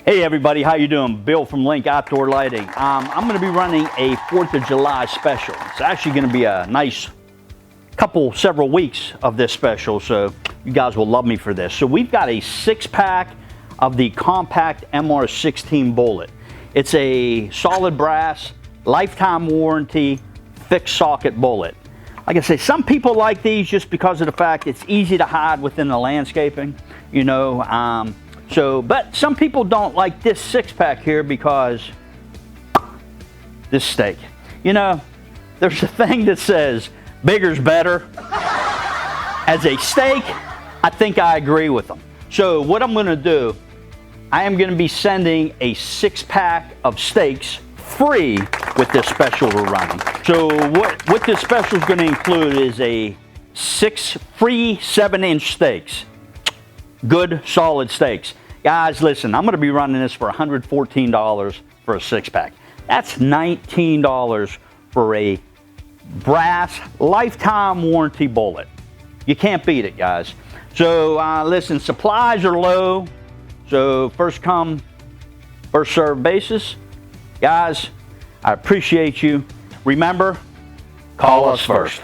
Hey everybody, how you doing? Bill from Link Outdoor Lighting. I'm going to be running a 4th of July special. It's actually going to be a nice several weeks of this special, so you guys will love me for this. So we've got a 6-pack of the compact MR16 bullet. It's a solid brass, lifetime warranty, fixed socket bullet. Like I say, some people like these just because of the fact it's easy to hide within the landscaping, you know. But some people don't like this 6-pack here because this stake. You know, there's a thing that says bigger's better. As a stake, I think I agree with them. So what I'm gonna do, I am gonna be sending a 6-pack of stakes free with this special we're running. So what this special is gonna include is a 6 free 7-inch stakes. Good, solid stakes. Guys, listen, I'm going to be running this for $114 for a 6-pack. That's $19 for a brass lifetime warranty bullet. You can't beat it, guys. So listen, supplies are low, so first come, first served basis. Guys, I appreciate you. Remember, call us first.